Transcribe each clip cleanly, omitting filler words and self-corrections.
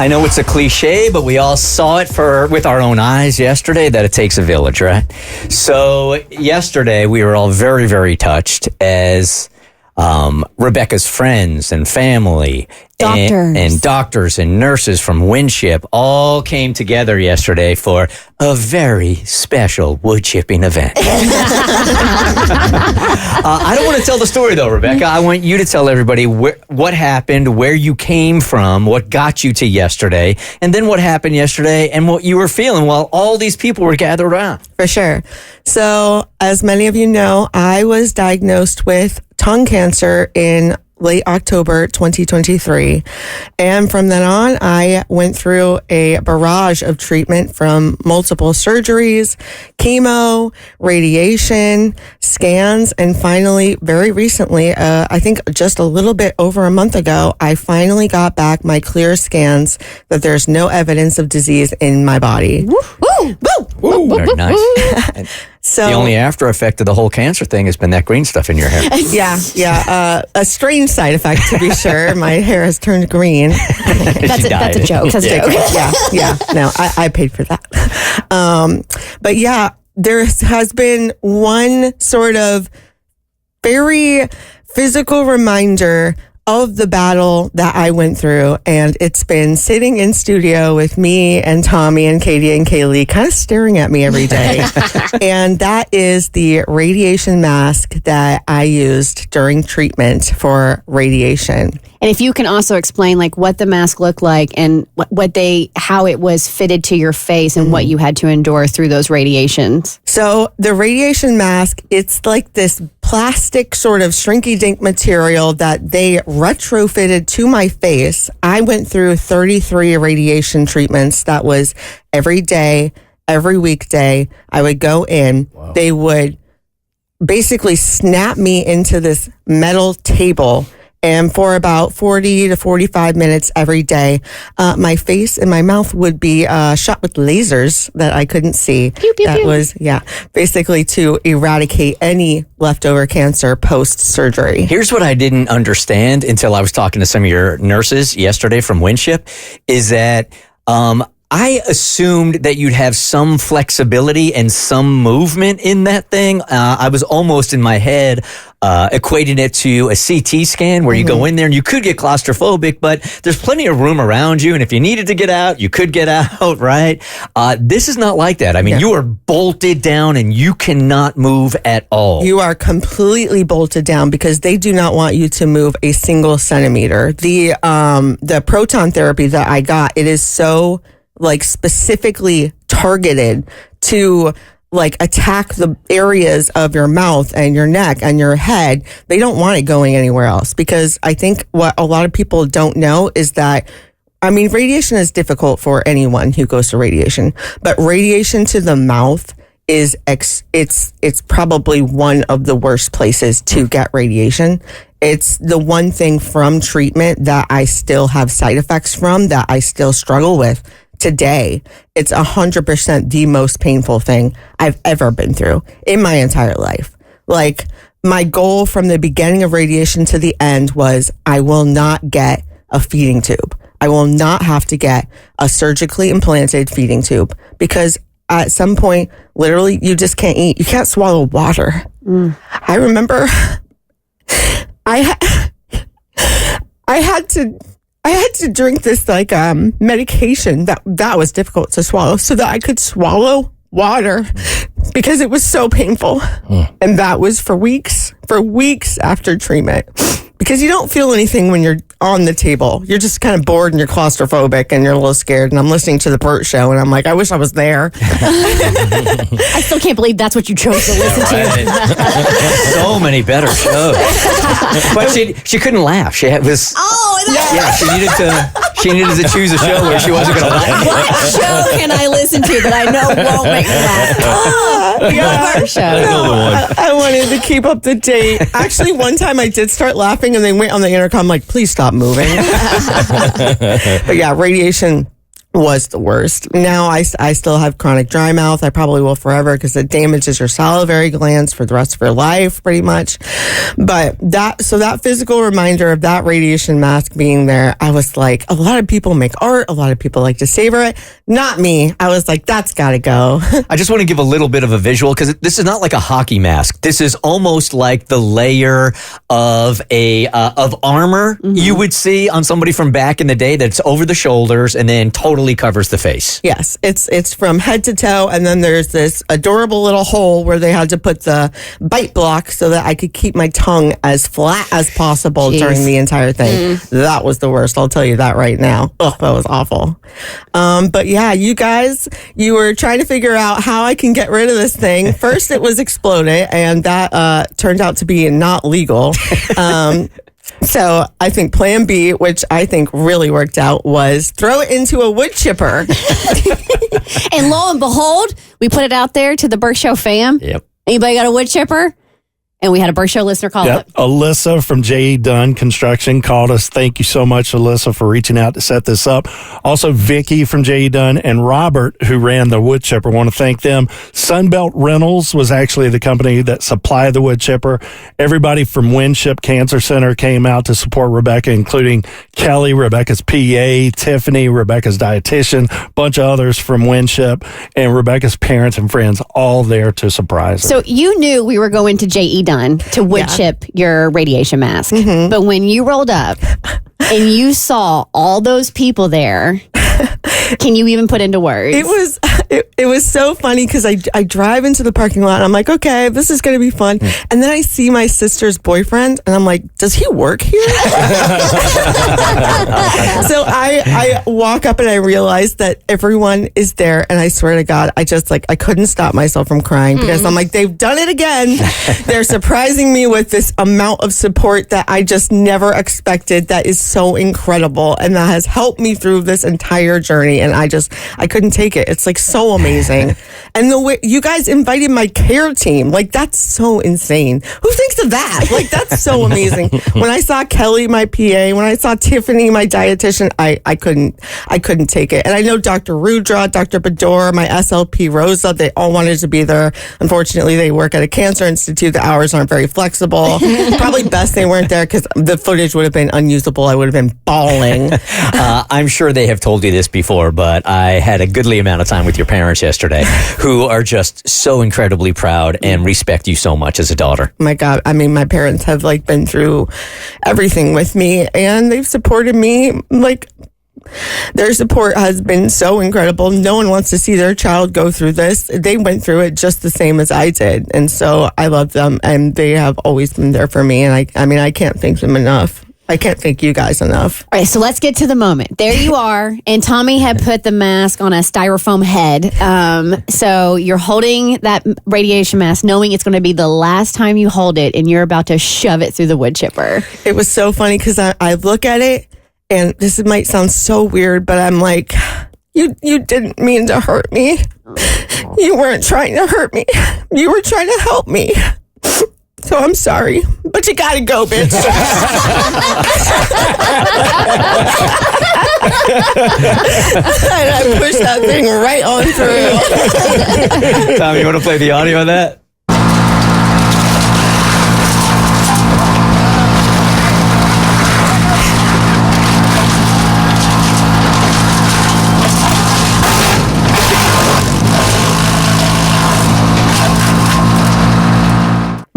I know it's a cliche, but we all saw it with our own eyes yesterday that it takes a village, right? So yesterday we were all very, very touched as Rebecca's friends and family and doctors and nurses from Woodchipper all came together yesterday for a very special wood chipping event. I don't want to tell the story though, Rebecca. I want you to tell everybody what happened, where you came from, what got you to yesterday, and then what happened yesterday and what you were feeling while all these people were gathered around. For sure. So, as many of you know, I was diagnosed with tongue cancer in late October 2023. And from then on, I went through a barrage of treatment from multiple surgeries, chemo, radiation, scans, and finally, very recently, I think just a little bit over a month ago, I finally got back my clear scans that there's no evidence of disease in my body. Woo! Woo! Woo! Very nice. So the only after effect of the whole cancer thing has been that green stuff in your hair. Yeah. A strange side effect, to be sure. My hair has turned green. That's a joke. That's a joke. Yeah. No, I paid for that. But yeah, there has been one sort of very physical reminder of the battle that I went through, and it's been sitting in studio with me and Tommy and Katie and Kaylee kind of staring at me every day. And that is the radiation mask that I used during treatment for radiation. And if you can also explain like what the mask looked like and how it was fitted to your face and what you had to endure through those radiations. So the radiation mask, it's like this plastic sort of shrinky-dink material that they retrofitted to my face. I went through 33 radiation treatments. That was every day, every weekday. I would go in. Wow. They would basically snap me into this metal table. And for about 40 to 45 minutes every day, my face and my mouth would be shot with lasers that I couldn't see. Pew, pew, that pew. was, basically to eradicate any leftover cancer post-surgery. Here's what I didn't understand until I was talking to some of your nurses yesterday from Woodchipper, is that I assumed that you'd have some flexibility and some movement in that thing. I was almost in my head equating it to a CT scan where you go in there and you could get claustrophobic, but there's plenty of room around you. And if you needed to get out, you could get out, right? This is not like that. I mean, you are bolted down and you cannot move at all. You are completely bolted down because they do not want you to move a single centimeter. The proton therapy that I got, it is so specifically targeted to attack the areas of your mouth and your neck and your head. They don't want it going anywhere else, because I think what a lot of people don't know is that, I mean, radiation is difficult for anyone who goes to radiation, but radiation to the mouth is it's probably one of the worst places to get radiation. It's the one thing from treatment that I still have side effects from, that I still struggle with today. It's 100% the most painful thing I've ever been through in my entire life. My goal from the beginning of radiation to the end was, I will not get a feeding tube. I will not have to get a surgically implanted feeding tube, because at some point, literally, you just can't eat. You can't swallow water. I remember I had to drink this medication that was difficult to swallow so that I could swallow water, because it was so painful. And that was for weeks after treatment, because you don't feel anything when you're on the table. You're just kind of bored and you're claustrophobic and you're a little scared. And I'm listening to the Bert show and I'm like, I wish I was there. I still can't believe that's what you chose to listen to. So many better shows. But she couldn't laugh. She needed to choose a show where she wasn't going to laugh. What show can I listen to that I know won't make me laugh? The Bert show. I wanted to keep up the date. Actually, one time I did start laughing and they went on the intercom like, please stop moving. But yeah, radiation was the worst. Now I still have chronic dry mouth. I probably will forever because it damages your salivary glands for the rest of your life, pretty much. But that physical reminder of that radiation mask being there, I was like, a lot of people make art. A lot of people like to savor it. Not me. I was like, that's got to go. I just want to give a little bit of a visual because this is not like a hockey mask. This is almost like the layer of of armor you would see on somebody from back in the day that's over the shoulders and then totally covers the face. Yes, it's from head to toe, and then there's this adorable little hole where they had to put the bite block so that I could keep my tongue as flat as possible during the entire thing. That was the worst. I'll tell you that right now. Oh, that was awful. But yeah, you guys, you were trying to figure out how I can get rid of this thing. First, it was exploded, and that turned out to be not legal. So I think plan B, which I think really worked out, was throw it into a wood chipper. And lo and behold, we put it out there to the Bert Show fam. Yep. Anybody got a wood chipper? And we had a Bert Show listener call up. Alyssa from J.E. Dunn Construction called us. Thank you so much, Alyssa, for reaching out to set this up. Also, Vicky from J.E. Dunn and Robert, who ran the wood chipper. Want to thank them. Sunbelt Rentals was actually the company that supplied the wood chipper. Everybody from Winship Cancer Center came out to support Rebecca, including Kelly, Rebecca's PA, Tiffany, Rebecca's dietitian, a bunch of others from Winship, and Rebecca's parents and friends all there to surprise her. So you knew we were going to J.E. Dunn to wood chip your radiation mask. But when you rolled up and you saw all those people there, can you even put into words? It was so funny because I drive into the parking lot and I'm like, okay, this is going to be fun. And then I see my sister's boyfriend and I'm like, does he work here? So I walk up and I realize that everyone is there, and I swear to God, I couldn't stop myself from crying because I'm like, they've done it again. They're surprising me with this amount of support that I just never expected. That is so incredible, and that has helped me through this entire journey. And I couldn't take it. It's like so amazing. And the way you guys invited my care team, like that's so insane. Who thinks of that? Like that's so amazing. When I saw Kelly, my PA, when I saw Tiffany, my dietitian, I couldn't take it. And I know Dr. Rudra, Dr. Bador, my SLP Rosa, they all wanted to be there. Unfortunately, they work at a cancer institute. The hours aren't very flexible. Probably best they weren't there because the footage would have been unusable. I would have been bawling. I'm sure they have told you this before, but I had a goodly amount of time with your parents yesterday who are just so incredibly proud and respect you so much as a daughter. My God. I mean, my parents have been through everything with me, and they've supported me. Their support has been so incredible. No one wants to see their child go through this. They went through it just the same as I did. And so I love them, and they have always been there for me. And I can't thank them enough. I can't thank you guys enough. All right, so let's get to the moment. There you are, and Tommy had put the mask on a styrofoam head. So you're holding that radiation mask, knowing it's going to be the last time you hold it, and you're about to shove it through the wood chipper. It was so funny because I look at it, and this might sound so weird, but I'm like, you didn't mean to hurt me. You weren't trying to hurt me. You were trying to help me. So I'm sorry, but you gotta go, bitch. And I pushed that thing right on through. Tom, you want to play the audio of that?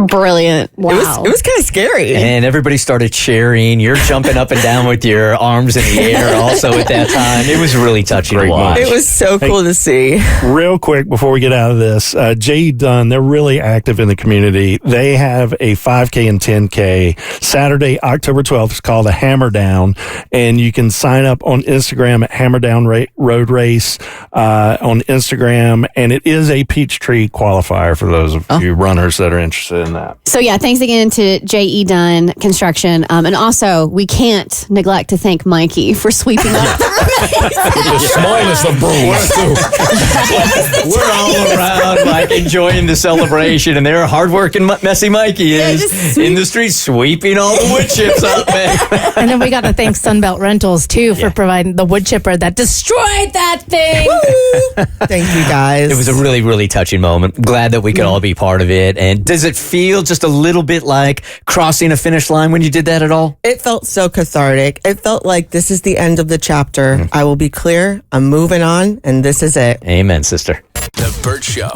Brilliant. Wow. It was kind of scary. And everybody started cheering. You're jumping up and down with your arms in the air also at that time. It was really touching to watch. It was so cool to see. Real quick before we get out of this, J.E. Dunn, they're really active in the community. They have a 5K and 10K Saturday, October 12th. It's called a Hammer Down, and you can sign up on Instagram at Hammer Down Road Race on Instagram, and it is a Peachtree qualifier for those of you runners that are interested in that. So yeah, thanks again to J.E. Dunn Construction. And also, we can't neglect to thank Mikey for sweeping up the remains the smallest of brooms, too. We're all around, like, enjoying the celebration, and there, hardworking Messy Mikey is in the street sweeping all the wood chips up, man. And then we got to thank Sunbelt Rentals, too, for providing the wood chipper that destroyed that thing. Thank you, guys. It was a really, really touching moment. Glad that we could all be part of it. And does it feel just a little bit like crossing a finish line when you did that at all? It felt so cathartic. It felt like this is the end of the chapter. I will be clear. I'm moving on, and this is it. Amen, sister. The Bert Show.